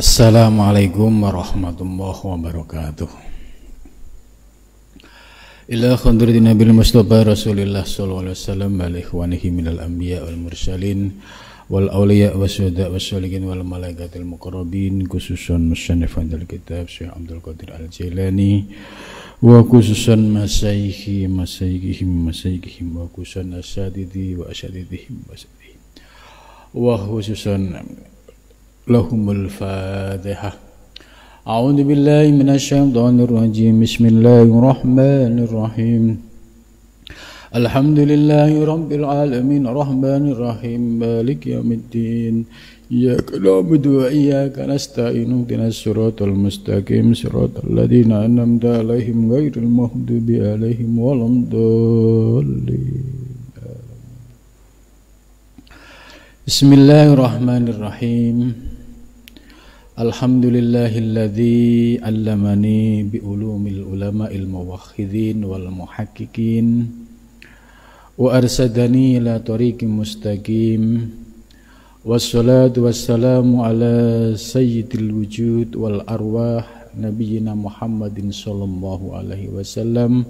Assalamualaikum warahmatullahi wabarakatuh. Ila khandrati Nabil Mustafa Rasulillah sallallahu alaihi wasallam wa ikhwanihi minal anbiya wal mursalin wal awliya wasyuhada wasyolihin wal malaikatil muqarrabin, khususan musannifan dal kitab Syekh Abdul Qadir Al-Jailani wa khususan masyayihim wa khususan asyadidi wa asyadidihim wa khususan lahumul fatihah. A'udzu billahi minasyaitonir rajim. Bismillahirrahmanirrahim. Alhamdulillahi rabbil alamin arrahmanir rahim maliki yaumiddin. Iyyaka na'budu wa iyyaka nasta'in ihdinas siratal mustaqim siratal ladzina an'amta 'alaihim ghairil maghdubi 'alaihim waladdallin. Bismillahirrahmanirrahim. Alhamdulillahilladzi 'allamani bi ulumil ulama'il muwahhidin wal muhaqqiqin wa arsadani ila tariqim mustaqim. Wassalatu wassalamu ala sayyidil wujud wal arwah nabiyyina Muhammadin sallallahu alaihi wasallam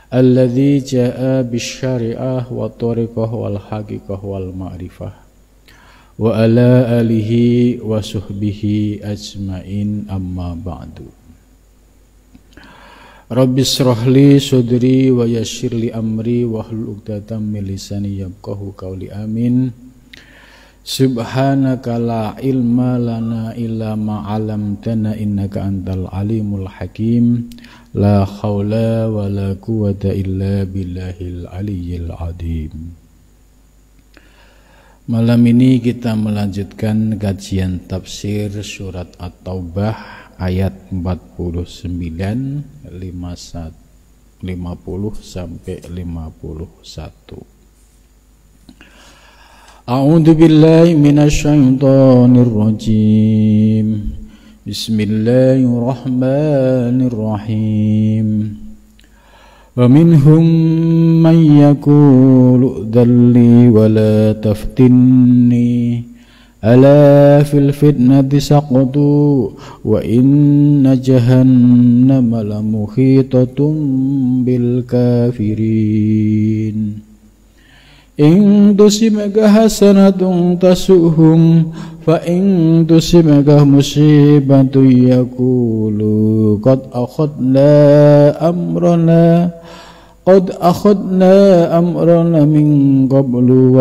alladzi jaa'a bisyari'ah wa tariqah wal haqiqah wal ma'rifah wa ala alihi wa suhbihi ajmain, amma ba'du. Rabbi shrahli sudri wa yassirli amri wa hlul 'uqdatam min lisani yafqahu qawli, amin. Subhanaka la ilma lana illa ma 'allamtana innaka antal alimul hakim. La haula wa la quwwata illa billahil aliyyil azim. Malam ini kita melanjutkan kajian tafsir surat At-Taubah ayat 49 50 sampai 51. A'udzu billahi minasyaitonir rajim. Bismillahirrahmanirrahim. Wa minhum man yaqulu dhalli wa la taftinni ala fil fitnati saqatu wa inna jahannama lamuhitatun bil kafirin. In tusibka hasanatun tasuhum fa in tusibka musibatun yaqulu qad akhadna amrana min qablu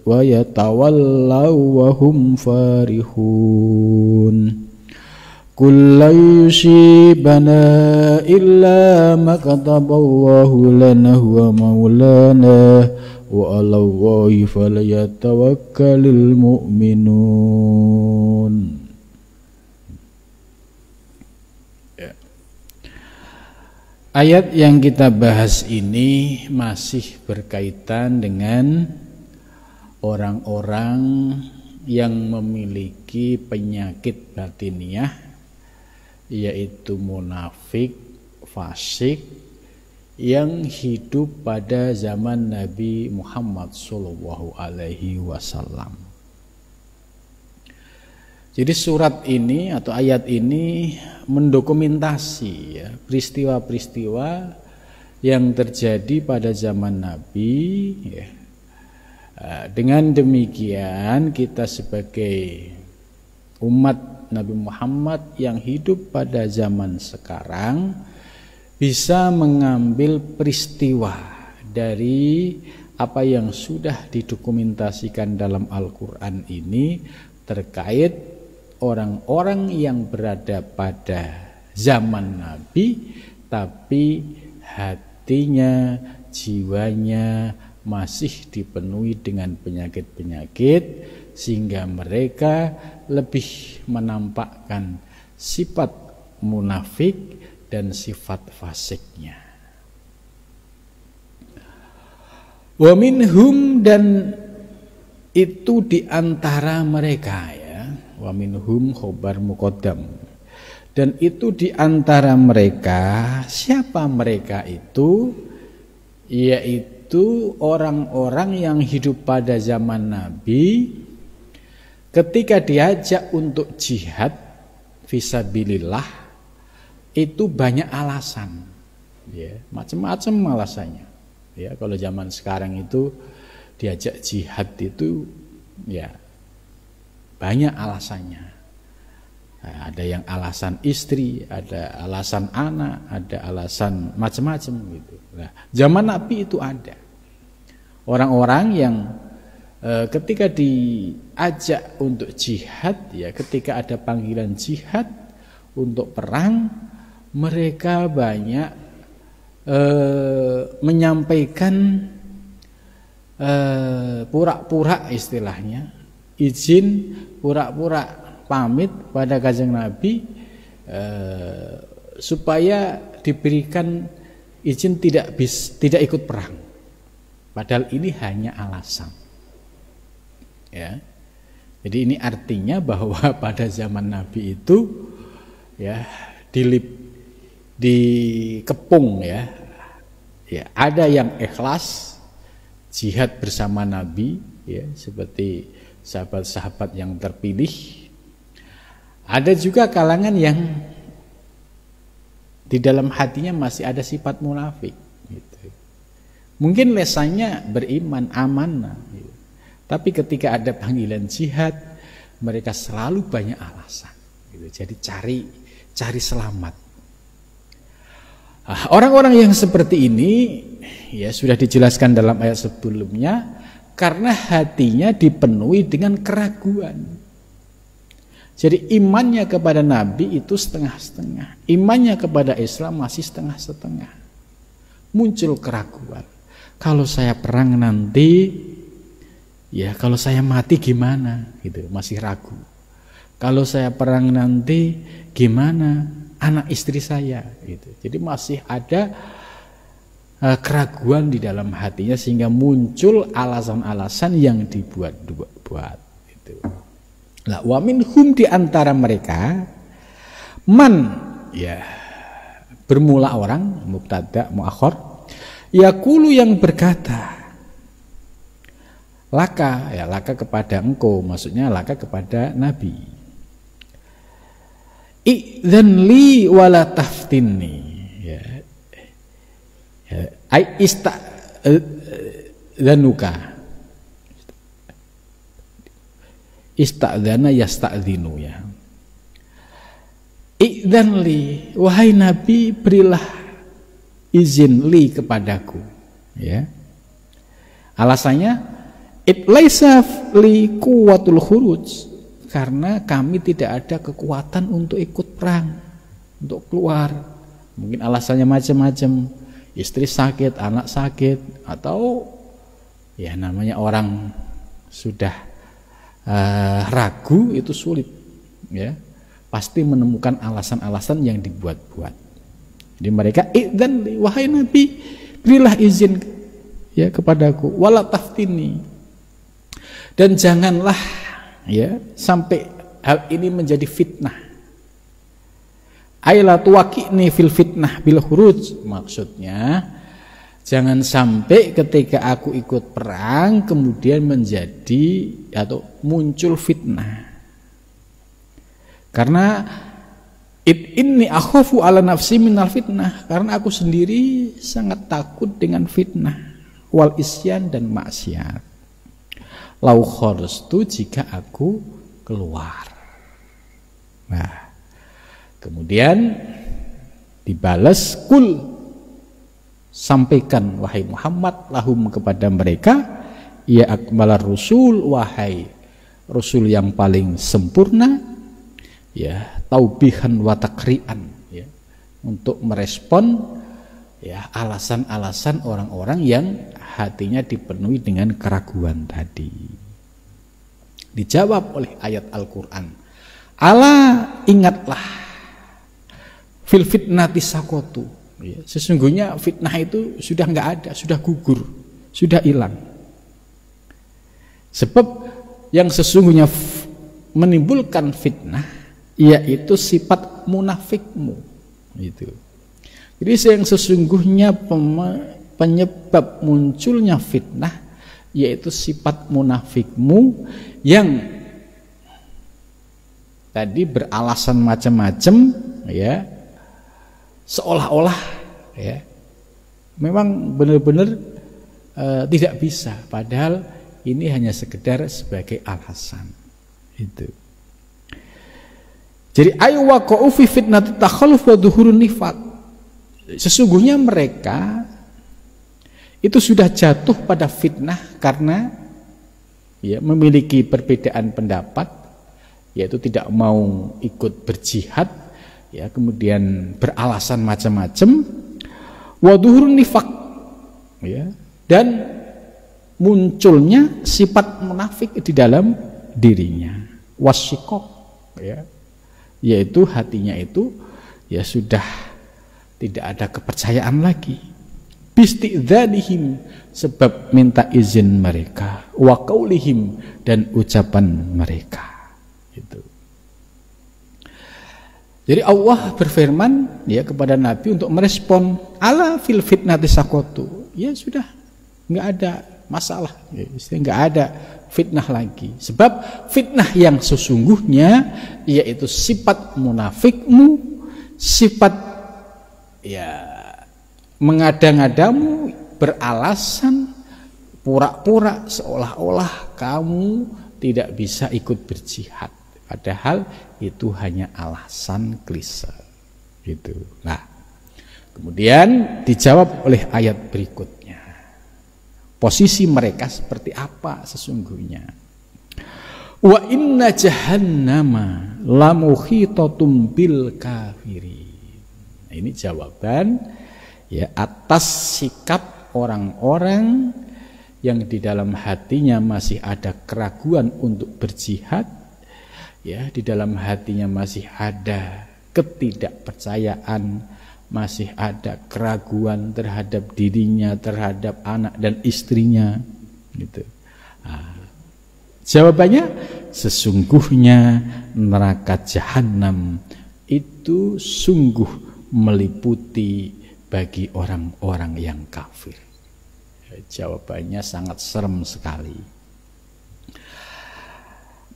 wa yatawallaw wa hum farihun. Qul la yusibana illa ma kataballahu lana huwa maulana wa 'alallahi falyatawakkalul mu'minun. Ayat yang kita bahas ini masih berkaitan dengan orang-orang yang memiliki penyakit batiniah, yaitu munafik, fasik, yang hidup pada zaman Nabi Muhammad sallallahu alaihi wasallam. Jadi surat ini atau ayat ini mendokumentasi ya, peristiwa-peristiwa yang terjadi pada zaman Nabi ya. Dengan demikian kita sebagai umat Nabi Muhammad yang hidup pada zaman sekarang bisa mengambil peristiwa dari apa yang sudah didokumentasikan dalam Al-Quran ini terkait orang-orang yang berada pada zaman Nabi tapi hatinya, jiwanya masih dipenuhi dengan penyakit-penyakit sehingga mereka lebih menampakkan sifat munafik dan sifat fasiknya. Wa minhum, dan itu diantara mereka ya. Wa minhum khobar muqaddam. Dan itu diantara mereka. Siapa mereka itu? Yaitu orang-orang yang hidup pada zaman Nabi ketika diajak untuk jihad fisabilillah itu banyak alasan, ya, macam-macam alasannya. Ya, kalau zaman sekarang itu diajak jihad itu ya banyak alasannya. Nah, ada yang alasan istri, ada alasan anak, ada alasan macam-macam gitu. Nah, zaman Nabi itu ada orang-orang yang ketika diajak untuk jihad, ya, ketika ada panggilan jihad untuk perang, mereka banyak menyampaikan pura-pura, istilahnya izin, pura-pura pamit pada Kanjeng Nabi supaya diberikan izin tidak ikut perang, padahal ini hanya alasan. Ya, jadi ini artinya bahwa pada zaman Nabi itu ya dikepung ya, ada yang ikhlas jihad bersama Nabi, ya, seperti sahabat-sahabat yang terpilih. Ada juga kalangan yang di dalam hatinya masih ada sifat munafik, gitu. Mungkin lesannya beriman, amanah, gitu. Tapi ketika ada panggilan jihad, mereka selalu banyak alasan, gitu. Jadi cari selamat. Orang-orang yang seperti ini, ya, sudah dijelaskan dalam ayat sebelumnya, karena hatinya dipenuhi dengan keraguan. Jadi imannya kepada Nabi itu setengah-setengah, imannya kepada Islam masih setengah-setengah. Muncul keraguan. Kalau saya perang nanti, ya, kalau saya mati gimana? Gitu, masih ragu. Kalau saya perang nanti gimana anak istri saya? Gitu. Jadi masih ada keraguan di dalam hatinya, sehingga muncul alasan-alasan yang dibuat-buat. Gitu. Lah, wa minhum, di antara mereka, man, ya, bermula orang, mubtada muakhar, yaqulu, yang berkata, laka, ya, laka kepada engkau, maksudnya laka kepada Nabi. Idzan li wala taftinni, ya, ai ista'dzanuka, ista'dzana yasta'dzinu, ya. Idzan li, wahai Nabi, berilah izin li kepadaku, ya. Alasannya, it laisa li quwwatul khuruj, karena kami tidak ada kekuatan untuk ikut perang, untuk keluar. Mungkin alasannya macam-macam, istri sakit, anak sakit, atau ya namanya orang sudah ragu, itu sulit, ya, pasti menemukan alasan-alasan yang dibuat-buat. Jadi mereka, idzan li, wahai Nabi, berilah izin, ya, kepadaku, wala taftini, dan janganlah, ya, sampai hal ini menjadi fitnah. Aila tuwaqini fil fitnah bil khuruj, maksudnya jangan sampai ketika aku ikut perang kemudian menjadi atau muncul fitnah. Karena inni akhafu ala nafsi minal fitnah, karena aku sendiri sangat takut dengan fitnah, wal isyan, dan maksiat. Lau kharajtu, jika aku keluar. Nah, kemudian dibalas, kul, sampaikan wahai Muhammad, lahum, kepada mereka, ya akmalar rusul, wahai Rasul yang paling sempurna, ya, taubihan wa takrian, ya, untuk merespon, ya, alasan-alasan orang-orang yang hatinya dipenuhi dengan keraguan tadi. Dijawab oleh ayat Al-Quran, ala, ingatlah, fil fitnati sakotu, ya, sesungguhnya fitnah itu sudah nggak ada, sudah gugur, sudah hilang. Sebab yang sesungguhnya menimbulkan fitnah yaitu sifat munafikmu, itu. Jadi yang sesungguhnya penyebab munculnya fitnah yaitu sifat munafikmu yang tadi beralasan macam-macam, ya, seolah-olah, ya, memang benar-benar tidak bisa, padahal ini hanya sekedar sebagai alasan itu. Jadi ayu waqa'u fi fitnati takhalluf wa dhuhurun nifaq. Sesungguhnya mereka itu sudah jatuh pada fitnah karena ya memiliki perbedaan pendapat, yaitu tidak mau ikut berjihad, ya, kemudian beralasan macam-macam, wa dhuhurun nifaq, ya, dan munculnya sifat munafik di dalam dirinya, wasyikok, ya, yaitu hatinya itu ya sudah tidak ada kepercayaan lagi, bistidzanihim, sebab minta izin mereka, wa qaulihim, dan ucapan mereka itu. Jadi Allah berfirman ya kepada Nabi untuk merespon ala fil fitnati sakotu, ya sudah, nggak ada masalah, ya, nggak ada fitnah lagi, sebab fitnah yang sesungguhnya yaitu sifat munafikmu, sifat ya mengada-ngadamu, beralasan, pura-pura seolah-olah kamu tidak bisa ikut berjihad, padahal itu hanya alasan klise gitu. Nah, kemudian dijawab oleh ayat berikutnya. Posisi mereka seperti apa sesungguhnya? Wa inna jahannama lamuhitatum bil kafirin. Nah, ini jawaban ya atas sikap orang-orang yang di dalam hatinya masih ada keraguan untuk berjihad, ya, di dalam hatinya masih ada ketidakpercayaan, masih ada keraguan terhadap dirinya, terhadap anak dan istrinya, gitu. Nah, jawabannya sesungguhnya neraka jahanam itu sungguh meliputi bagi orang-orang yang kafir. Jawabannya sangat serem sekali.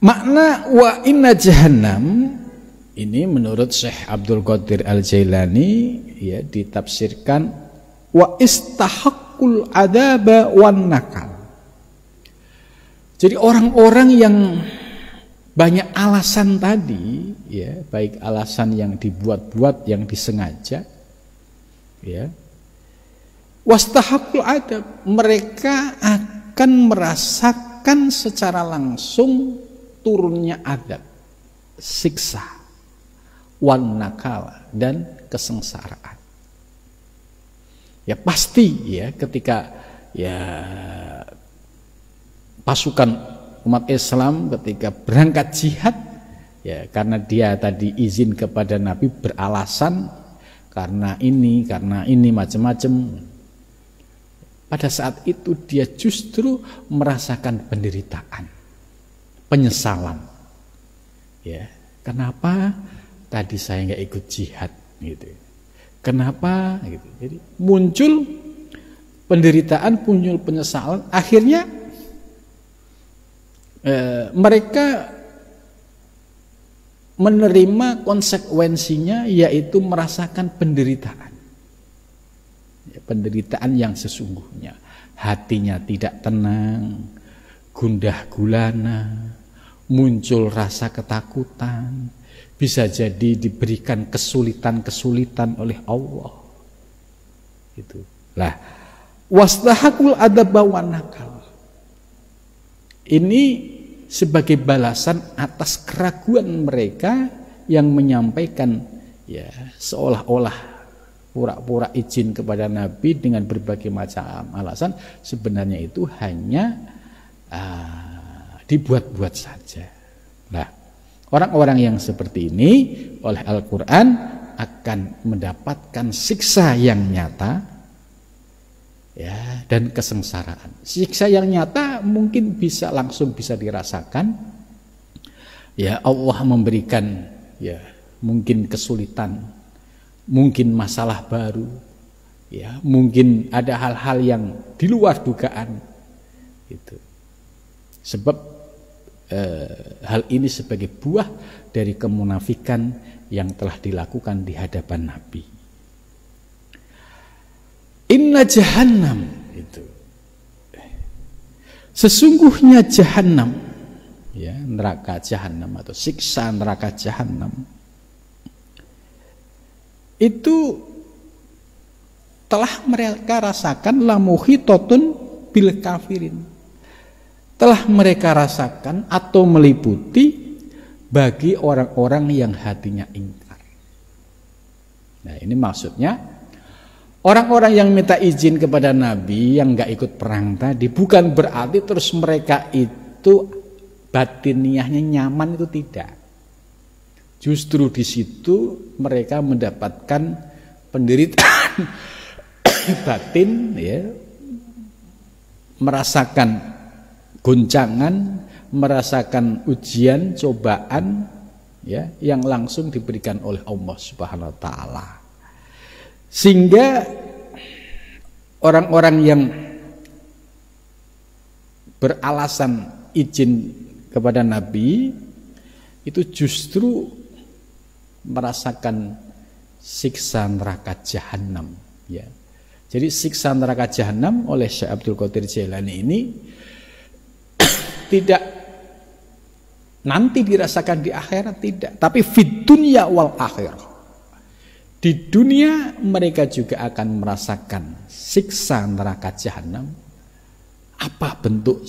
Makna wa inna jahannam ini menurut Syekh Abdul Qadir Al-Jailani ya ditafsirkan wa istahaqqul adaba wan nakal. Jadi orang-orang yang banyak alasan tadi, ya, baik alasan yang dibuat-buat, yang disengaja, ya, wastahaqqul adab, mereka akan merasakan secara langsung turunnya adab, siksa, wan nakal, dan kesengsaraan. Ya pasti ya ketika ya pasukan umat Islam ketika berangkat jihad, ya karena dia tadi izin kepada Nabi beralasan karena ini macam-macam. Pada saat itu dia justru merasakan penderitaan, penyesalan. Ya, kenapa tadi saya nggak ikut jihad gitu? Kenapa gitu? Jadi muncul penderitaan, muncul penyesalan, akhirnya mereka menerima konsekuensinya, yaitu merasakan penderitaan, ya, penderitaan yang sesungguhnya. Hatinya tidak tenang, gundah gulana, muncul rasa ketakutan, bisa jadi diberikan kesulitan-kesulitan oleh Allah. Itu. Lah, wastahaqul adaba wan nakal. Ini sebagai balasan atas keraguan mereka yang menyampaikan ya seolah-olah pura-pura izin kepada Nabi dengan berbagai macam alasan, sebenarnya itu hanya dibuat-buat saja. Nah, orang-orang yang seperti ini oleh Al-Quran akan mendapatkan siksa yang nyata, ya, dan kesengsaraan. Siksa yang nyata mungkin langsung bisa dirasakan. Ya, Allah memberikan ya mungkin kesulitan, mungkin masalah baru, ya, mungkin ada hal-hal yang di luar dugaan. Itu. Sebab hal ini sebagai buah dari kemunafikan yang telah dilakukan di hadapan Nabi. Inna jahannam, itu sesungguhnya jahannam, ya, neraka jahannam atau siksa neraka jahannam itu telah mereka rasakan, lamuhitotun bil kafirin, telah mereka rasakan atau meliputi bagi orang-orang yang hatinya ingkar. Nah, ini maksudnya orang-orang yang minta izin kepada Nabi yang nggak ikut perang tadi bukan berarti terus mereka itu batiniahnya nyaman, itu tidak. Justru di situ mereka mendapatkan penderitaan batin, ya, merasakan goncangan, merasakan ujian, cobaan, ya, yang langsung diberikan oleh Allah Subhanahu wa taala. Sehingga orang-orang yang beralasan izin kepada Nabi itu justru merasakan siksa neraka jahanam, ya. Jadi siksa neraka jahanam oleh Syekh Abdul Qadir Jailani ini tidak nanti dirasakan di akhirat, tidak, tapi fid dunya wal akhirah. Di dunia mereka juga akan merasakan siksa neraka jahanam. Apa bentuk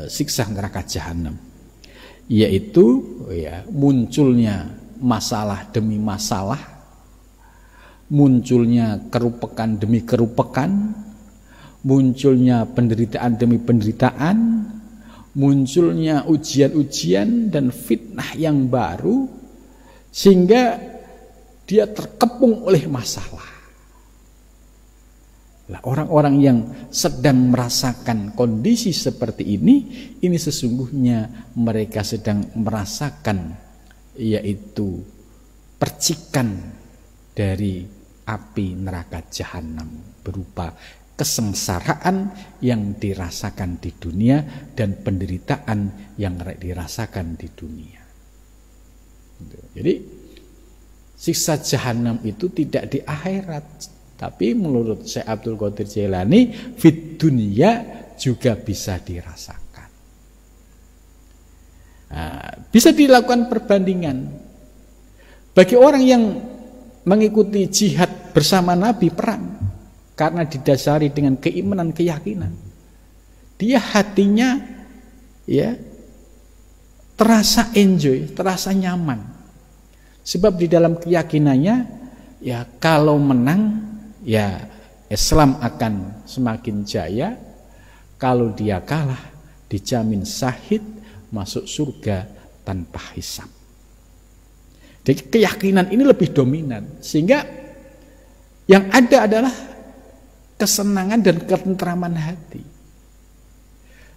siksa neraka jahanam? Yaitu, ya, munculnya masalah demi masalah, munculnya kerupekan demi kerupekan, munculnya penderitaan demi penderitaan, munculnya ujian-ujian dan fitnah yang baru, sehingga dia terkepung oleh masalah. Nah, orang-orang yang sedang merasakan kondisi seperti ini sesungguhnya mereka sedang merasakan, yaitu percikan dari api neraka jahanam berupa kesengsaraan yang dirasakan di dunia dan penderitaan yang dirasakan di dunia. Jadi siksa jahanam itu tidak di akhirat, tapi menurut Syekh Abdul Qadir Jailani fid dunya juga bisa dirasakan. Nah, bisa dilakukan perbandingan bagi orang yang mengikuti jihad bersama Nabi, perang karena didasari dengan keimanan, keyakinan. Dia hatinya, ya, terasa enjoy, terasa nyaman. Sebab di dalam keyakinannya, ya, kalau menang, ya, Islam akan semakin jaya. Kalau dia kalah, dijamin syahid, masuk surga tanpa hisab. Jadi keyakinan ini lebih dominan, sehingga yang ada adalah kesenangan dan ketentraman hati.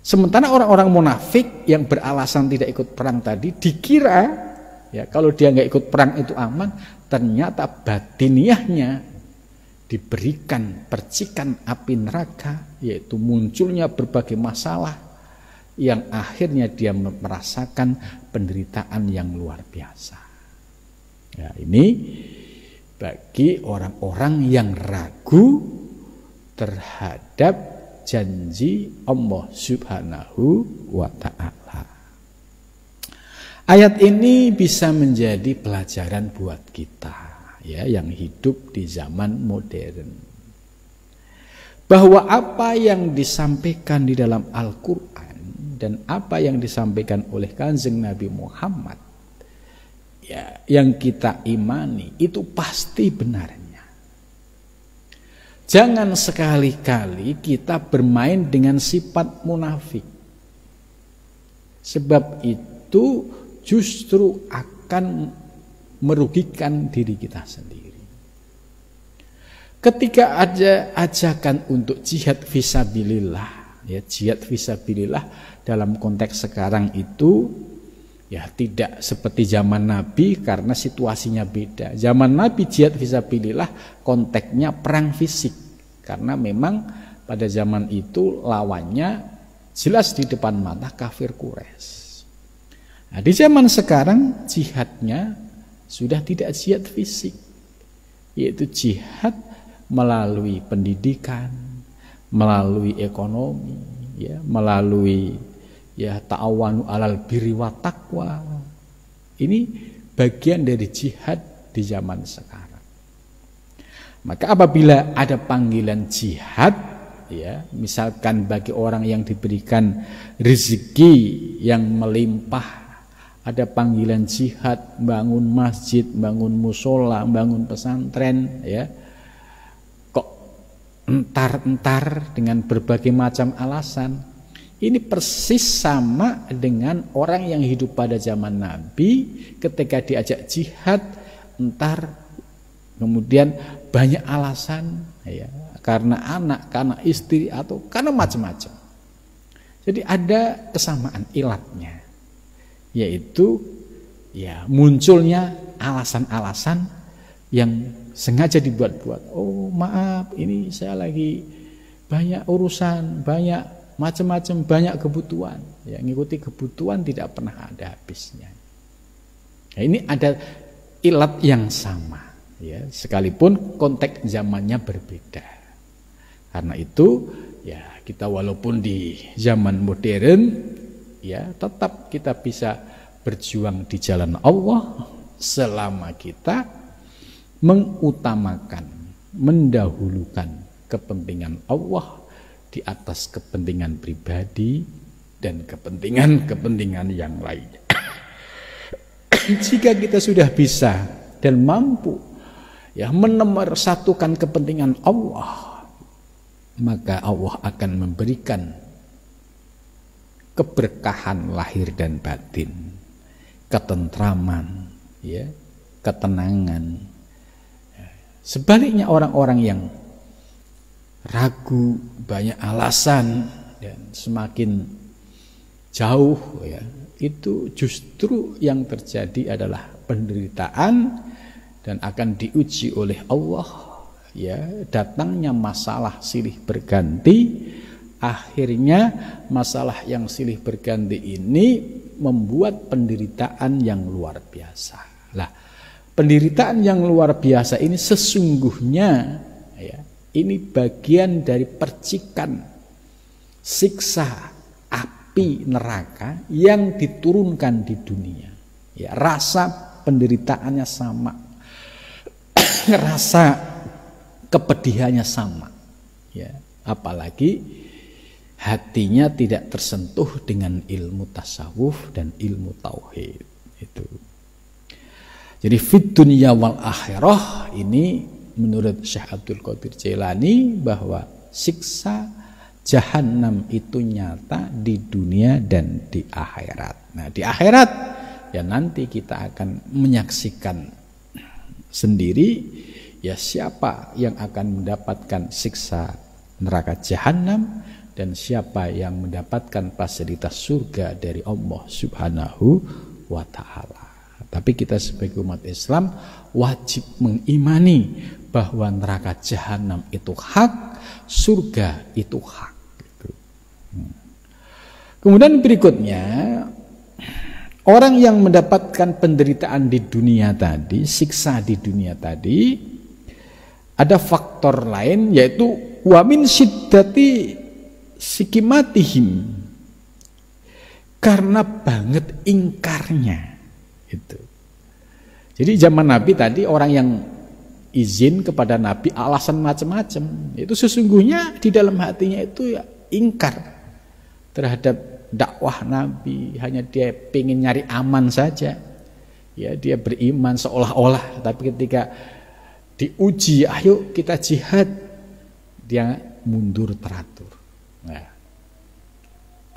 Sementara orang-orang munafik yang beralasan tidak ikut perang tadi dikira, ya, kalau dia nggak ikut perang itu aman, ternyata batiniahnya diberikan percikan api neraka, yaitu munculnya berbagai masalah yang akhirnya dia merasakan penderitaan yang luar biasa. Ya, ini bagi orang-orang yang ragu terhadap janji Allah Subhanahu wa ta'ala. Ayat ini bisa menjadi pelajaran buat kita, ya, yang hidup di zaman modern, bahwa apa yang disampaikan di dalam Al-Quran dan apa yang disampaikan oleh Kanjeng Nabi Muhammad, ya, yang kita imani itu pasti benarnya. Jangan sekali-kali kita bermain dengan sifat munafik, sebab itu justru akan merugikan diri kita sendiri. Ketika ada ajakan untuk jihad fisabilillah, ya, jihad fisabilillah dalam konteks sekarang itu, ya, tidak seperti zaman Nabi karena situasinya beda. Zaman Nabi jihad fisabilillah konteksnya perang fisik, karena memang pada zaman itu lawannya jelas di depan mata kafir Quraisy. Nah, di zaman sekarang jihadnya sudah tidak jihad fisik, yaitu jihad melalui pendidikan, melalui ekonomi, ya, melalui ta'awanu alal birri wa taqwa. Ini bagian dari jihad di zaman sekarang. Maka apabila ada panggilan jihad, ya, misalkan bagi orang yang diberikan rezeki yang melimpah, ada panggilan jihad, bangun masjid, bangun musola, bangun pesantren, ya, kok entar-entar dengan berbagai macam alasan. Ini persis sama dengan orang yang hidup pada zaman Nabi, ketika diajak jihad, entar kemudian banyak alasan, ya, karena anak, karena istri, atau karena macam-macam. Jadi ada kesamaan ilatnya, yaitu ya munculnya alasan-alasan yang sengaja dibuat-buat. Oh maaf, ini saya lagi banyak urusan, banyak macam-macam, banyak kebutuhan. Ya, ngikuti kebutuhan tidak pernah ada habisnya. Nah, ini ada ilat yang sama, ya, sekalipun konteks zamannya berbeda. Karena itu ya kita walaupun di zaman modern, ya tetap kita bisa berjuang di jalan Allah selama kita mengutamakan, mendahulukan kepentingan Allah di atas kepentingan pribadi dan kepentingan-kepentingan yang lainnya. Jika kita sudah bisa dan mampu, ya, menomorsatukan kepentingan Allah, maka Allah akan memberikan keberkahan lahir dan batin, ketentraman, ya, ketenangan. Sebaliknya orang-orang yang ragu, banyak alasan, dan semakin jauh, ya, itu justru yang terjadi adalah penderitaan dan akan diuji oleh Allah, ya, datangnya masalah silih berganti. Akhirnya masalah yang silih berganti ini membuat penderitaan yang luar biasa. Lah, penderitaan yang luar biasa ini sesungguhnya, ya, ini bagian dari percikan siksa api neraka yang diturunkan di dunia. Ya, rasa penderitaannya sama, rasa kepedihannya sama. Ya, apalagi hatinya tidak tersentuh dengan ilmu tasawuf dan ilmu tauhid itu. Jadi fid dunya wal akhirah ini menurut Syekh Abdul Qadir Jailani bahwa siksa jahanam itu nyata di dunia dan di akhirat. Nah, di akhirat ya nanti kita akan menyaksikan sendiri, ya, siapa yang akan mendapatkan siksa neraka jahanam dan siapa yang mendapatkan fasilitas surga dari Allah Subhanahu wa ta'ala. Tapi kita sebagai umat Islam wajib mengimani bahwa neraka jahanam itu hak, surga itu hak. Kemudian berikutnya, orang yang mendapatkan penderitaan di dunia tadi, siksa di dunia tadi, ada faktor lain, yaitu wa min syiddati sikimatihim, karena banget ingkarnya itu. Jadi zaman Nabi tadi orang yang izin kepada Nabi alasan macam-macam, itu sesungguhnya di dalam hatinya itu ya ingkar terhadap dakwah Nabi, hanya dia pengen nyari aman saja. Ya, dia beriman seolah-olah, tapi ketika diuji, ayo kita jihad, dia mundur teratur. Nah,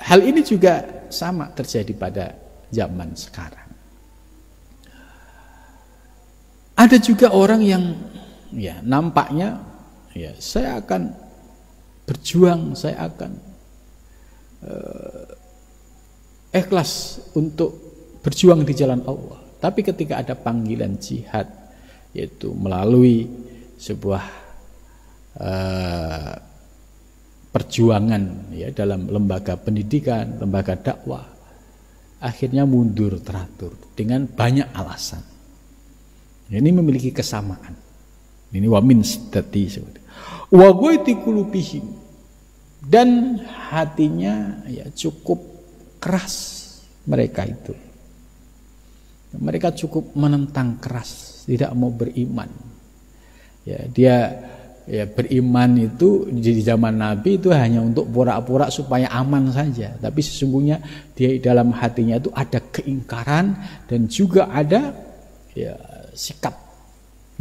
hal ini juga sama terjadi pada zaman sekarang. Ada juga orang yang ya nampaknya ya saya akan berjuang, saya akan ikhlas untuk berjuang di jalan Allah. Tapi ketika ada panggilan jihad, yaitu melalui sebuah perjuangan ya dalam lembaga pendidikan, lembaga dakwah, akhirnya mundur teratur dengan banyak alasan. Ini memiliki kesamaan. Ini wa min siddati wa ghaiti qulubihim, dan hatinya ya cukup keras mereka itu. Mereka cukup menentang keras, tidak mau beriman. Ya, dia ya beriman itu di zaman Nabi itu hanya untuk pura-pura supaya aman saja, tapi sesungguhnya dia dalam hatinya itu ada keingkaran dan juga ada ya sikap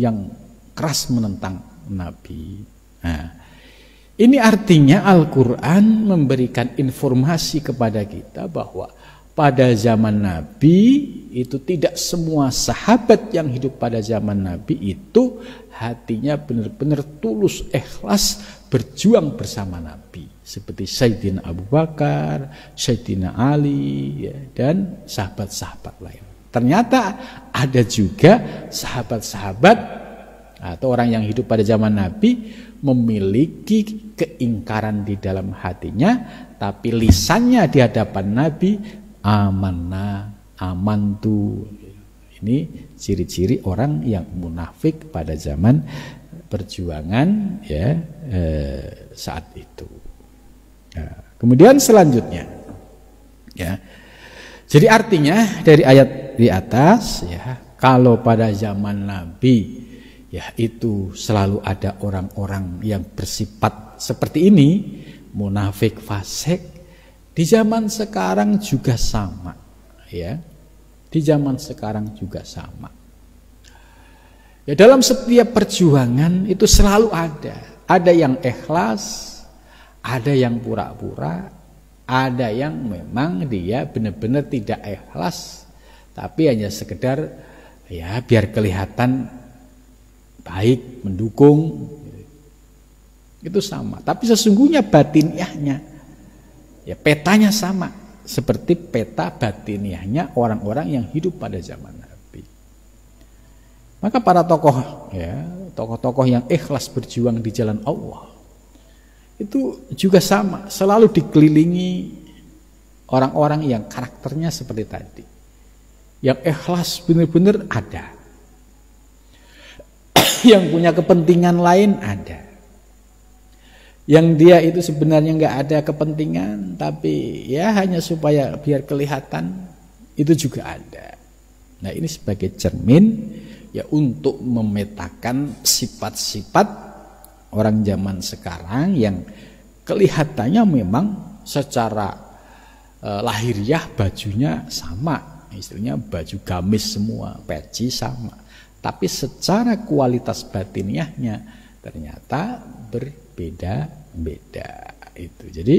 yang keras menentang Nabi. Nah, ini artinya Al-Quran memberikan informasi kepada kita bahwa pada zaman Nabi itu tidak semua sahabat yang hidup pada zaman Nabi itu hatinya benar-benar tulus, ikhlas berjuang bersama Nabi. Seperti Sayyidina Abu Bakar, Sayyidina Ali ya, dan sahabat-sahabat lain. Ternyata ada juga sahabat-sahabat atau orang yang hidup pada zaman Nabi memiliki keingkaran di dalam hatinya, tapi lisannya di hadapan Nabi amanna, amantu. Ini ciri-ciri orang yang munafik pada zaman perjuangan ya saat itu. Nah, kemudian selanjutnya ya. Jadi artinya dari ayat di atas ya, kalau pada zaman Nabi ya itu selalu ada orang-orang yang bersifat seperti ini, munafik, fasik. Di zaman sekarang juga sama, ya. Di zaman sekarang juga sama. Ya, dalam setiap perjuangan itu selalu ada yang ikhlas, ada yang pura-pura, ada yang memang dia benar-benar tidak ikhlas, tapi hanya sekedar ya biar kelihatan baik, mendukung. Itu sama, tapi sesungguhnya batiniahnya ya petanya sama seperti peta batiniahnya orang-orang yang hidup pada zaman Nabi. Maka para tokoh ya, tokoh-tokoh yang ikhlas berjuang di jalan Allah itu juga sama, selalu dikelilingi orang-orang yang karakternya seperti tadi. Yang ikhlas benar-benar ada. Yang punya kepentingan lain ada. Yang dia itu sebenarnya nggak ada kepentingan, tapi ya hanya supaya biar kelihatan, itu juga ada. Nah, ini sebagai cermin ya untuk memetakan sifat-sifat orang zaman sekarang yang kelihatannya memang secara lahiriah bajunya sama, istilahnya baju gamis semua, peci sama, tapi secara kualitas batiniahnya ternyata berbeda-beda itu. Jadi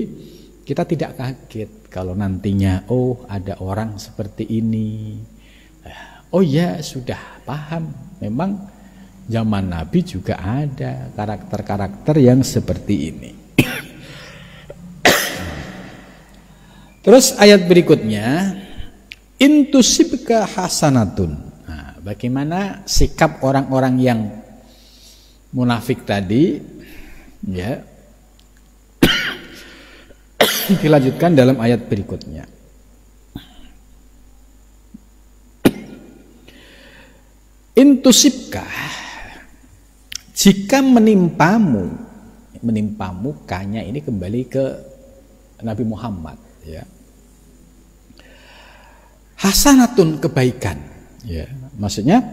kita tidak kaget kalau nantinya ada orang seperti ini. Oh ya, sudah paham. Memang zaman Nabi juga ada karakter-karakter yang seperti ini. Terus ayat berikutnya, intusibka hasanatun. Nah, bagaimana sikap orang-orang yang munafik tadi ya. Dilanjutkan dalam ayat berikutnya. Intusibka, jika menimpamu kanya ini kembali ke Nabi Muhammad ya. Hasanatun, kebaikan ya. Maksudnya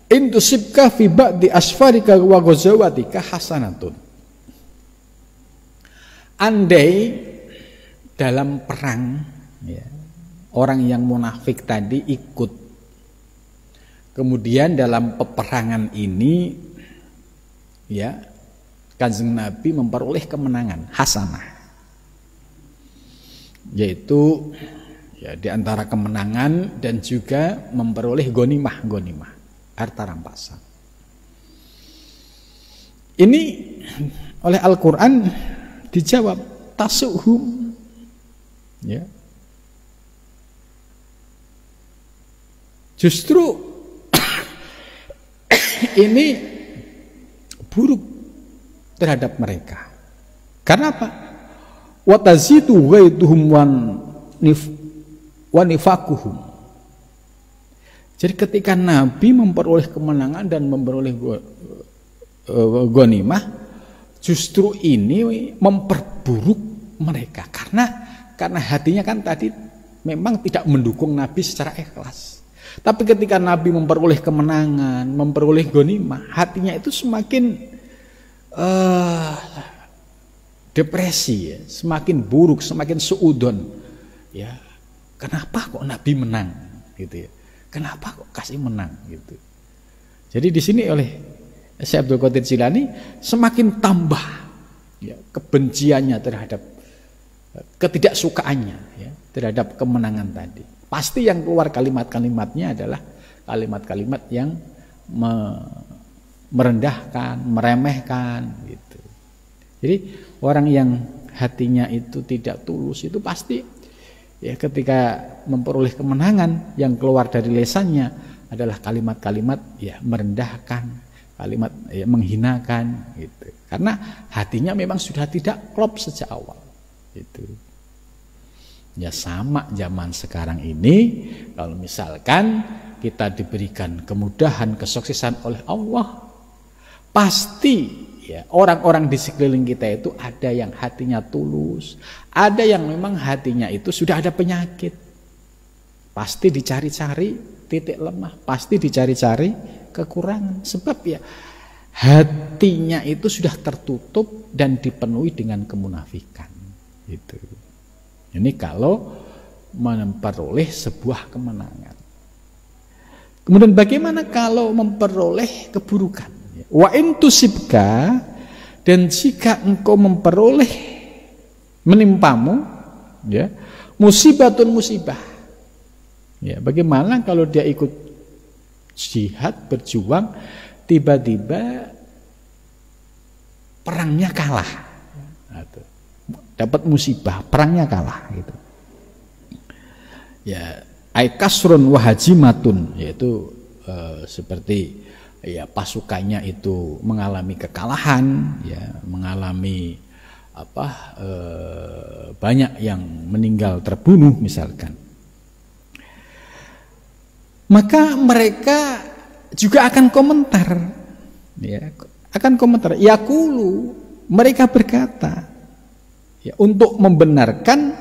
intusibka fi ba'di asfarika wa ghazawatika hasanatun. Andai dalam perang ya, orang yang munafik tadi ikut, kemudian dalam peperangan ini ya Kanjeng Nabi memperoleh kemenangan hasanah, yaitu ya di antara kemenangan dan juga memperoleh ghanimah harta rampasan. Ini oleh Al-Quran dijawab tasuhum ya. Justru ini buruk terhadap mereka. Karena apa? wa tazidu ghaituhum wa nifaquhum. Jadi ketika Nabi memperoleh kemenangan dan memperoleh ghanimah, justru ini memperburuk mereka karena hatinya kan tadi memang tidak mendukung Nabi secara ikhlas. Tapi ketika Nabi memperoleh kemenangan, memperoleh ghanimah, hatinya itu semakin depresi, ya, semakin buruk, semakin suudon. Ya, kenapa kok Nabi menang, gitu ya? Kenapa kok kasih menang, gitu? Jadi di sini oleh Syekh Abdul Qadir Jilani semakin tambah ya, kebenciannya terhadap ketidaksukaannya ya, terhadap kemenangan tadi. Pasti yang keluar kalimat-kalimatnya adalah kalimat-kalimat yang merendahkan, meremehkan gitu. Jadi orang yang hatinya itu tidak tulus itu pasti ya ketika memperoleh kemenangan yang keluar dari lisannya adalah kalimat-kalimat ya merendahkan, kalimat ya, menghinakan gitu. Karena hatinya memang sudah tidak klop sejak awal. Itu. Ya sama zaman sekarang ini kalau misalkan kita diberikan kemudahan, kesuksesan oleh Allah, pasti ya orang-orang di sekeliling kita itu ada yang hatinya tulus, ada yang memang hatinya itu sudah ada penyakit. Pasti dicari-cari titik lemah, pasti dicari-cari kekurangan. Sebab ya hatinya itu sudah tertutup dan dipenuhi dengan kemunafikan. Gitu. Ini kalau memperoleh sebuah kemenangan. Kemudian bagaimana kalau memperoleh keburukan? Wa in tusibka, dan jika engkau memperoleh menimpamu ya musibatun musibah. Ya, bagaimana kalau dia ikut jihad, berjuang, tiba-tiba perangnya kalah. Dapat musibah, perangnya kalah gitu. Ya, aikasrun wahajimatun, yaitu seperti ya pasukannya itu mengalami kekalahan, ya, mengalami banyak yang meninggal terbunuh misalkan. Maka mereka juga akan komentar, ya, akan komentar. Yaqulu, mereka berkata, ya, untuk membenarkan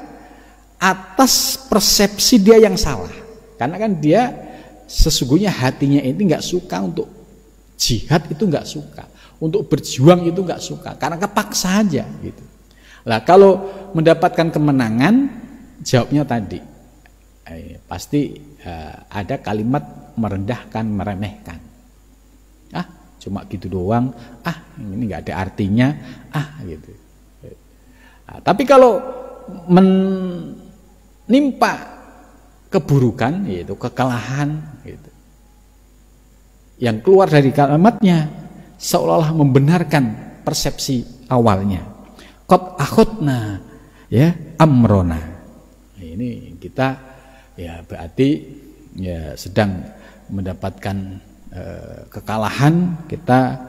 atas persepsi dia yang salah. Karena kan dia sesungguhnya hatinya ini nggak suka untuk jihad, itu nggak suka, untuk berjuang itu nggak suka, karena kepaksa aja gitu. Lah kalau mendapatkan kemenangan, jawabnya tadi pasti ada kalimat merendahkan, meremehkan. Ah, cuma gitu doang. Ah, ini nggak ada artinya. Ah, gitu. Nah, tapi kalau menimpa keburukan, yaitu kekalahan, gitu, yang keluar dari kalimatnya seolah-olah membenarkan persepsi awalnya. Qad akhadna ya amrona. Nah, ini kita ya berarti ya sedang mendapatkan kekalahan, kita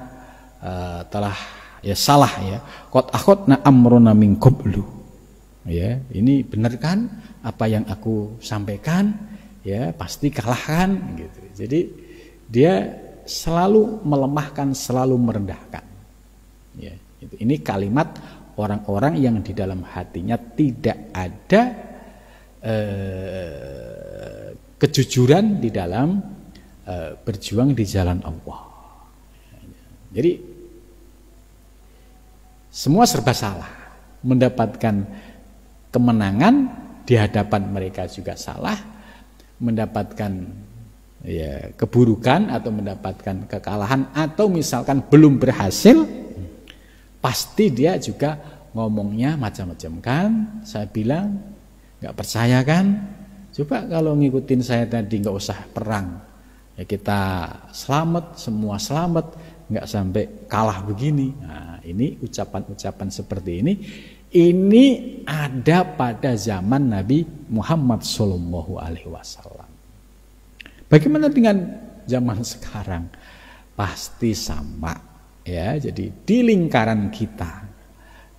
telah ya salah ya. Qad akhadna amrona min qablu. Ya, ini benar kan apa yang aku sampaikan? Ya, pasti kalahkan gitu. Jadi dia selalu melemahkan, selalu merendahkan. Ya, ini kalimat orang-orang yang di dalam hatinya tidak ada kejujuran di dalam berjuang di jalan Allah. Jadi semua serba salah. Mendapatkan kemenangan di hadapan mereka juga salah, mendapatkan ya keburukan atau mendapatkan kekalahan atau misalkan belum berhasil, pasti dia juga ngomongnya macam-macam kan. Saya bilang nggak percaya kan? Coba kalau ngikutin saya tadi nggak usah perang, ya kita selamat, semua selamat, nggak sampai kalah begini. Nah, ini ucapan-ucapan seperti ini ada pada zaman Nabi Muhammad SAW. Bagaimana dengan zaman sekarang? Pasti sama, ya. Jadi di lingkaran kita,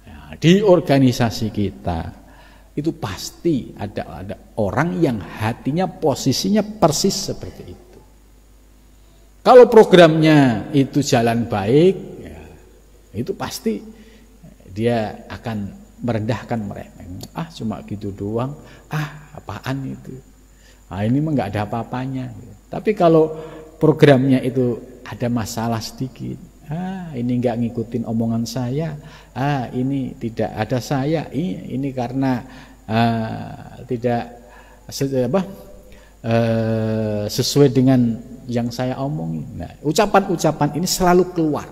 ya, Nah, di organisasi kita itu pasti ada orang yang hatinya posisinya persis seperti itu. Kalau programnya itu jalan baik, ya, itu pasti dia akan merendahkan mereka. Cuma gitu doang, apaan itu? Ini mah nggak ada apa-apanya. Tapi kalau programnya itu ada masalah sedikit, ini nggak ngikutin omongan saya, ini tidak ada saya, ini karena tidak sesuai dengan yang saya omongin. Nah, ucapan-ucapan ini selalu keluar,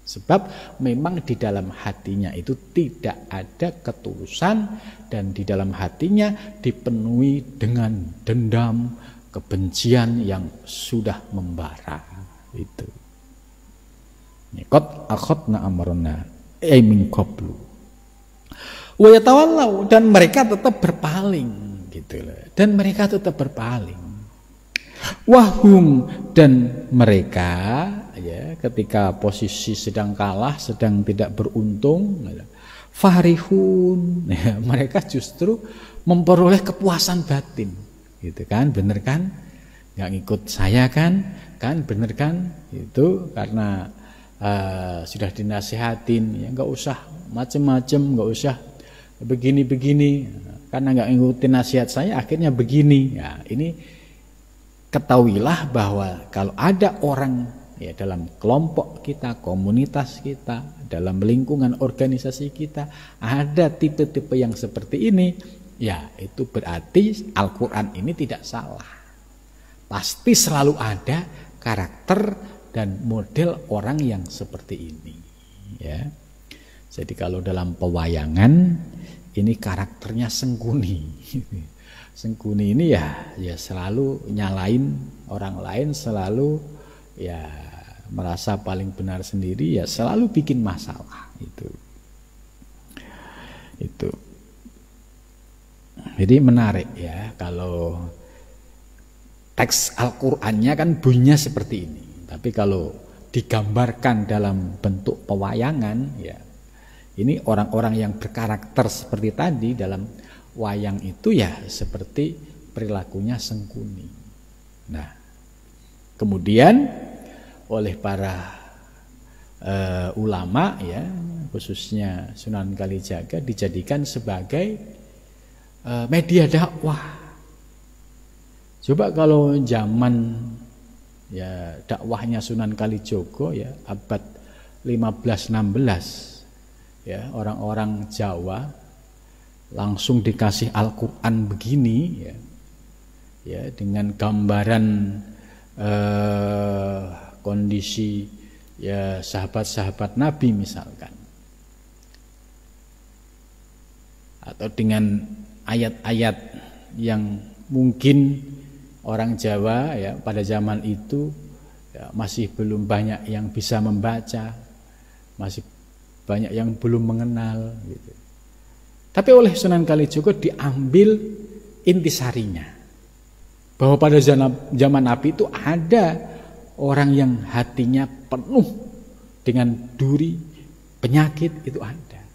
sebab memang di dalam hatinya itu tidak ada ketulusan, dan di dalam hatinya dipenuhi dengan dendam, kebencian yang sudah membara. Itu qad akhadna amrana min qablu wa yatawallau, dan mereka tetap berpaling gitu loh. Dan mereka tetap berpaling. Wahum, dan mereka ya ketika posisi sedang kalah, sedang tidak beruntung, farihun, ya, mereka justru memperoleh kepuasan batin gitu kan. Bener kan? Nggak ngikut saya kan bener kan? Itu karena sudah dinasihatin, ya nggak usah macem-macem, nggak usah begini-begini, karena nggak ngikutin nasihat saya akhirnya begini. Ya, ini ketahuilah bahwa kalau ada orang ya dalam kelompok kita, komunitas kita, dalam lingkungan organisasi kita ada tipe-tipe yang seperti ini, ya itu berarti Al-Quran ini tidak salah. Pasti selalu ada karakter dan model orang yang seperti ini, ya. Jadi kalau dalam pewayangan ini karakternya Sengkuni. Sengkuni ini ya selalu nyalain orang lain, selalu ya merasa paling benar sendiri, ya selalu bikin masalah itu. Jadi menarik ya kalau teks Al-Qur'annya kan bunyinya seperti ini. Tapi kalau digambarkan dalam bentuk pewayangan, ya ini orang-orang yang berkarakter seperti tadi dalam wayang itu ya seperti perilakunya Sengkuni. Nah, kemudian oleh para ulama ya, khususnya Sunan Kalijaga dijadikan sebagai media dakwah. Coba kalau zaman ya dakwahnya Sunan Kalijogo ya abad 15-16 ya, orang-orang Jawa langsung dikasih Al-Quran begini ya dengan gambaran kondisi ya sahabat-sahabat Nabi misalkan, atau dengan ayat-ayat yang mungkin orang Jawa ya pada zaman itu ya, masih belum banyak yang bisa membaca, masih banyak yang belum mengenal gitu. Tapi oleh Sunan Kalijogo diambil intisarinya, bahwa pada zaman Nabi itu ada orang yang hatinya penuh dengan duri, penyakit, itu ada.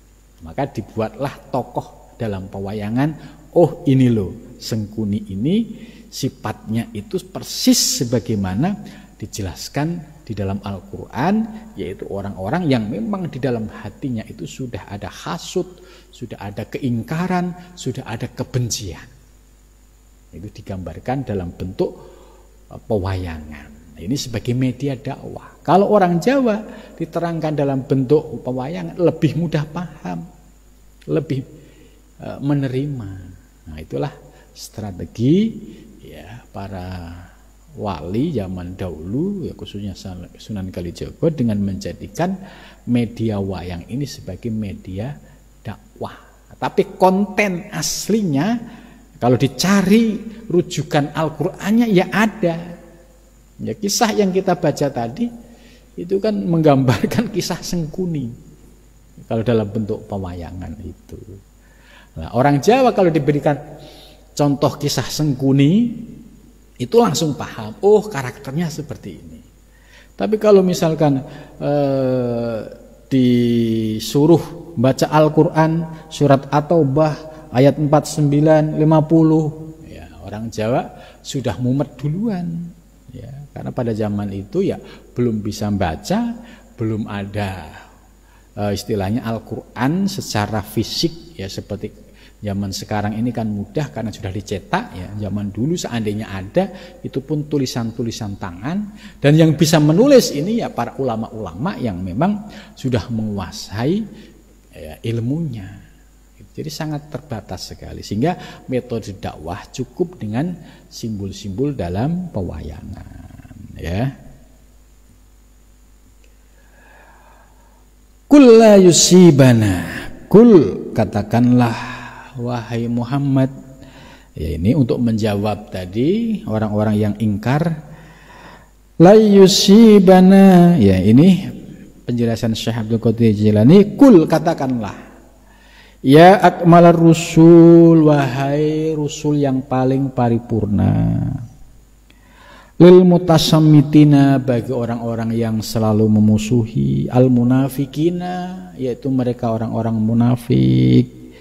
Maka dibuatlah tokoh dalam pewayangan, oh ini loh Sengkuni ini sifatnya itu persis sebagaimana dijelaskan di dalam Al-Quran, yaitu orang-orang yang memang di dalam hatinya itu sudah ada hasud, sudah ada keingkaran, sudah ada kebencian. Itu digambarkan dalam bentuk pewayangan. Ini sebagai media dakwah. Kalau orang Jawa diterangkan dalam bentuk pewayangan lebih mudah paham, lebih menerima. Nah, itulah strategi ya para wali zaman dahulu ya, khususnya Sunan Kalijogo, dengan menjadikan media wayang ini sebagai media dakwah. Tapi konten aslinya kalau dicari rujukan Al-Qur'annya ya ada. Ya kisah yang kita baca tadi itu kan menggambarkan kisah Sengkuni kalau dalam bentuk pewayangan itu. Nah, orang Jawa kalau diberikan contoh kisah Sengkuni itu langsung paham, oh karakternya seperti ini. Tapi kalau misalkan disuruh baca Al-Qur'an surat At-Taubah ayat 49, 50. Ya, orang Jawa sudah mumet duluan. Ya, karena pada zaman itu ya belum bisa baca, belum ada istilahnya Al-Qur'an secara fisik ya seperti zaman sekarang ini kan mudah karena sudah dicetak ya. Zaman dulu seandainya ada itu pun tulisan-tulisan tangan, dan yang bisa menulis ini ya para ulama-ulama yang memang sudah menguasai ya, ilmunya. Jadi sangat terbatas sekali, sehingga metode dakwah cukup dengan simbol-simbol dalam pewayangan ya. Kul la yusibana, kul katakanlah wahai Muhammad, ya ini untuk menjawab tadi orang-orang yang ingkar la yusibana, ya ini penjelasan Syekh Abdul Qadir Jilani. Kul katakanlah ya akmalar rusul, wahai rusul yang paling paripurna, lil mutasammitina, bagi orang-orang yang selalu memusuhi, al munafikina, yaitu mereka orang-orang munafik,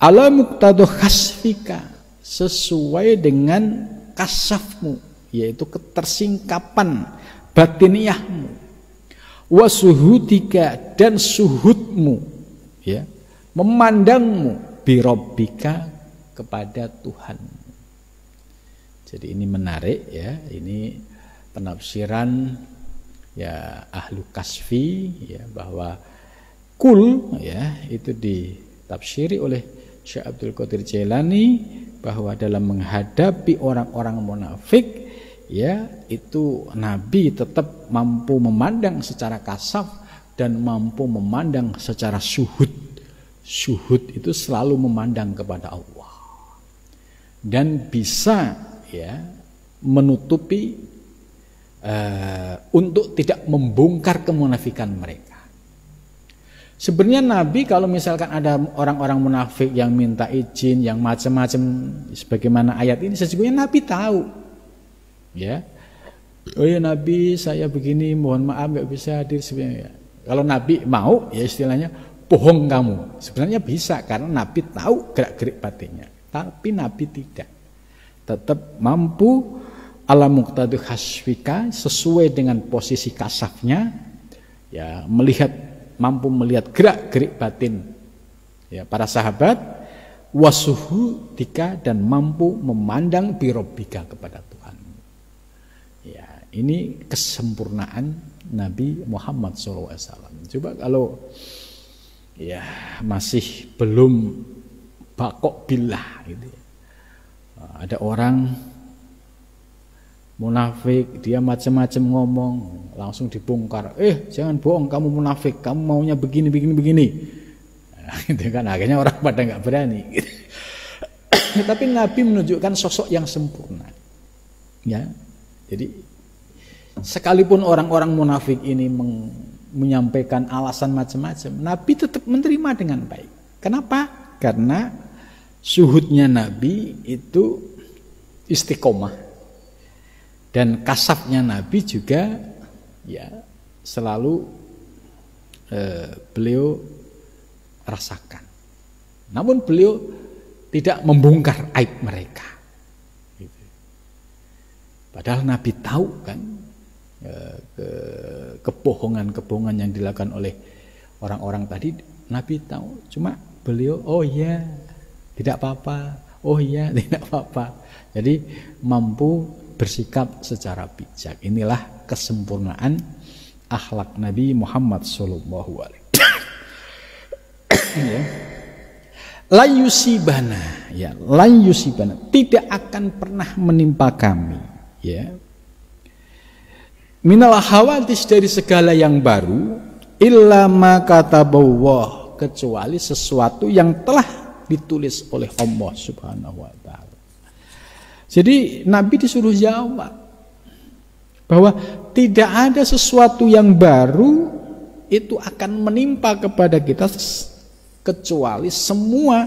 ala muqtadu khasfika, sesuai dengan kasafmu, yaitu ketersingkapan batiniyahmu, wa suhudika, dan suhudmu ya, memandangmu, birobbika, kepada Tuhan. Jadi ini menarik ya, ini penafsiran ya ahlu kasfi ya, bahwa kul ya itu ditafsiri oleh Syekh Abdul Qadir Jailani bahwa dalam menghadapi orang-orang munafik ya itu Nabi tetap mampu memandang secara kasaf dan mampu memandang secara syuhud. Syuhud itu selalu memandang kepada Allah dan bisa ya menutupi untuk tidak membongkar kemunafikan mereka. Sebenarnya Nabi kalau misalkan ada orang-orang munafik yang minta izin, yang macam-macam sebagaimana ayat ini, sesungguhnya Nabi tahu. Ya. Oh ya Nabi, saya begini, mohon maaf nggak bisa hadir sebenarnya. Kalau Nabi mau, ya istilahnya bohong kamu. Sebenarnya bisa karena Nabi tahu gerak-gerik batinnya. Tapi Nabi tidak. Tetap mampu ala muqtadu khasfika, sesuai dengan posisi kasafnya, ya mampu melihat gerak-gerik batin ya para sahabat, wasuhudika, dan mampu memandang birobbika, kepada Tuhan. Ya, ini kesempurnaan Nabi Muhammad SAW. Coba kalau ya masih belum bakok billah gitu ya. Ada orang munafik, dia macam-macam ngomong, langsung dibongkar. Jangan bohong, kamu munafik, kamu maunya begini. Nah, itu kan akhirnya orang pada nggak berani. Gitu. Tapi Nabi menunjukkan sosok yang sempurna. Ya, jadi sekalipun orang-orang munafik ini menyampaikan alasan macam-macam, Nabi tetap menerima dengan baik. Kenapa? Karena suhudnya Nabi itu istiqomah. Dan kasafnya Nabi juga ya selalu beliau rasakan. Namun beliau tidak membongkar aib mereka. Gitu. Padahal Nabi tahu kan kebohongan-kebohongan yang dilakukan oleh orang-orang tadi. Nabi tahu, cuma beliau oh ya tidak apa-apa, oh ya tidak apa-apa. Jadi mampu bersikap secara bijak. Inilah kesempurnaan akhlak Nabi Muhammad sallallahu alaihi wasallam. La yusibana, ya, la yusibana, tidak akan pernah menimpa kami, ya. Minal hawadis, dari segala yang baru, illa ma kataballah, kecuali sesuatu yang telah ditulis oleh Allah Subhanahu wa taala. Jadi Nabi disuruh jawab bahwa tidak ada sesuatu yang baru itu akan menimpa kepada kita kecuali semua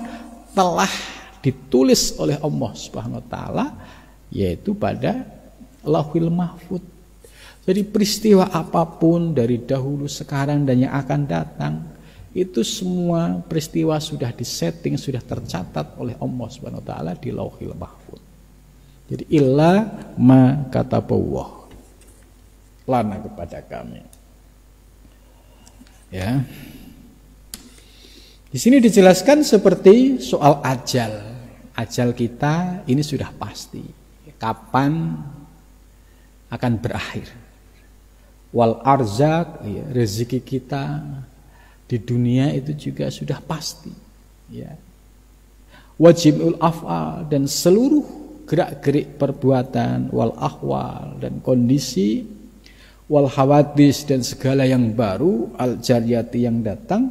telah ditulis oleh Allah Subhanahu wa taala, yaitu pada Lauhul Mahfuz. Jadi peristiwa apapun dari dahulu, sekarang, dan yang akan datang itu semua peristiwa sudah disetting, sudah tercatat oleh Allah Subhanahu wa taala di Lauhil Mahfuz. Jadi illa ma katabullah lana kepada kami. Ya. Di sini dijelaskan seperti soal ajal. Ajal kita ini sudah pasti. Kapan akan berakhir? Wal arzak, ya, rezeki kita di dunia itu juga sudah pasti. Ya. Wajibul af'al dan seluruh gerak-gerik perbuatan, wal ahwal dan kondisi, wal hawadis dan segala yang baru, al jariyati yang datang,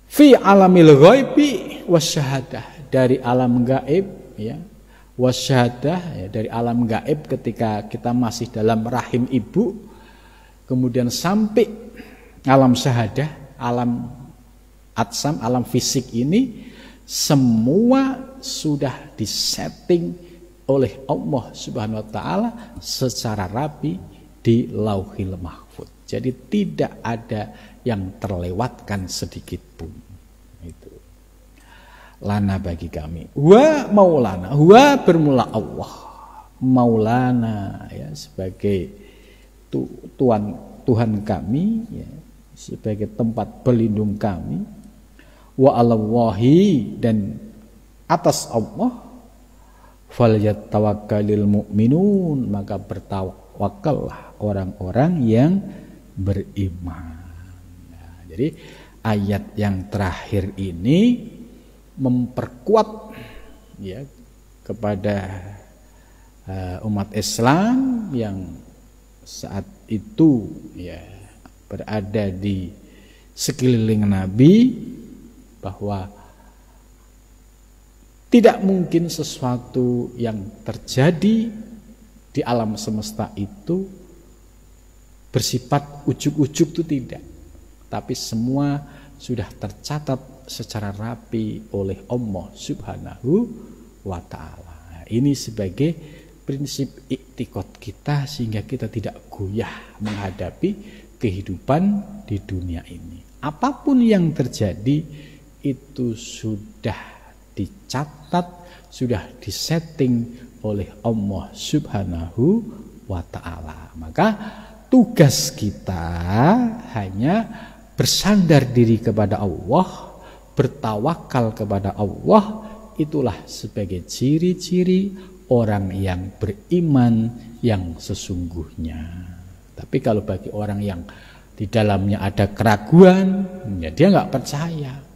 fi alamil ghaibi wasyahadah, dari alam gaib, ya, wasyahadah, ya, dari alam gaib ketika kita masih dalam rahim ibu, kemudian sampai alam syahadah, alam atsam, alam fisik ini semua sudah disetting oleh Allah Subhanahu wa taala secara rapi di Lauhil Mahfuz. Jadi tidak ada yang terlewatkan sedikit pun. Itu. Lana bagi kami. Wa maulana. Wa bermula Allah. Maulana, ya, sebagai Tuhan kami, ya, sebagai tempat berlindung kami. Wa alallahi, dan atas Allah falyatawakkalul mu'minun, maka bertawakallah orang-orang yang beriman. Nah, jadi ayat yang terakhir ini memperkuat, ya, kepada umat Islam yang saat itu, ya, berada di sekeliling Nabi, bahwa tidak mungkin sesuatu yang terjadi di alam semesta itu bersifat ujuk-ujuk, itu tidak. Tapi semua sudah tercatat secara rapi oleh Allah Subhanahu wa ta'ala. Ini sebagai prinsip iktikad kita, sehingga kita tidak goyah menghadapi kehidupan di dunia ini. Apapun yang terjadi itu sudah dicatat, sudah disetting oleh Allah Subhanahu wa ta'ala. Maka tugas kita hanya bersandar diri kepada Allah, bertawakal kepada Allah. Itulah sebagai ciri-ciri orang yang beriman yang sesungguhnya. Tapi kalau bagi orang yang di dalamnya ada keraguan, ya dia nggak percaya.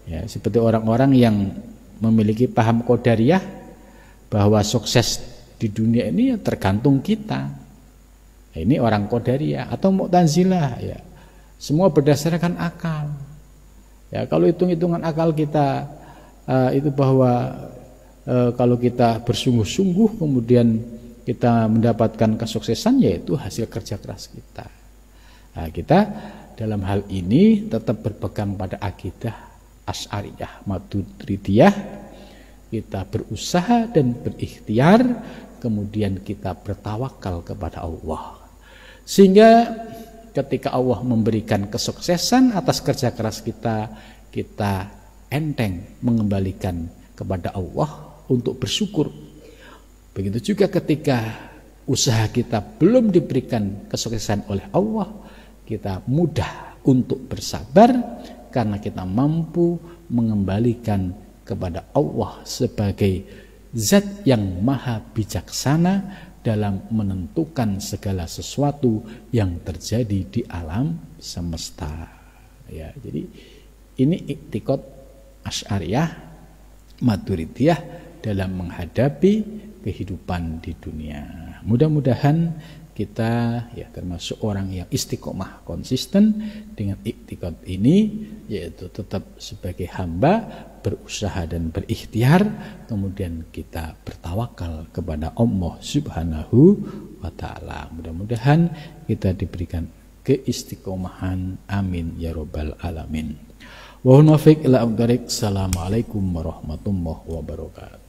Ya, seperti orang-orang yang memiliki paham qadariyah bahwa sukses di dunia ini ya tergantung kita. Nah, ini orang qadariyah atau mu'tazilah, ya. Semua berdasarkan akal. Ya, kalau hitung-hitungan akal kita itu bahwa kalau kita bersungguh-sungguh kemudian kita mendapatkan kesuksesan, yaitu hasil kerja keras kita. Nah, kita dalam hal ini tetap berpegang pada akidah Asy'ariyah Maturidiyah. Kita berusaha dan berikhtiar, kemudian kita bertawakal kepada Allah, sehingga ketika Allah memberikan kesuksesan atas kerja keras kita, kita enteng mengembalikan kepada Allah untuk bersyukur. Begitu juga ketika usaha kita belum diberikan kesuksesan oleh Allah, kita mudah untuk bersabar karena kita mampu mengembalikan kepada Allah sebagai zat yang maha bijaksana dalam menentukan segala sesuatu yang terjadi di alam semesta. Ya, jadi ini iktikad Asy'ariyah Maturidiyah dalam menghadapi kehidupan di dunia. Mudah-mudahan kita ya termasuk orang yang istiqomah konsisten dengan iktikad ini, yaitu tetap sebagai hamba berusaha dan berikhtiar, kemudian kita bertawakal kepada Allah Subhanahu wa ta'ala. Mudah-mudahan kita diberikan keistiqomahan, amin ya rabbal alamin. Wa huwa nafiq ila abdarik. Assalamualaikum warahmatullahi wabarakatuh.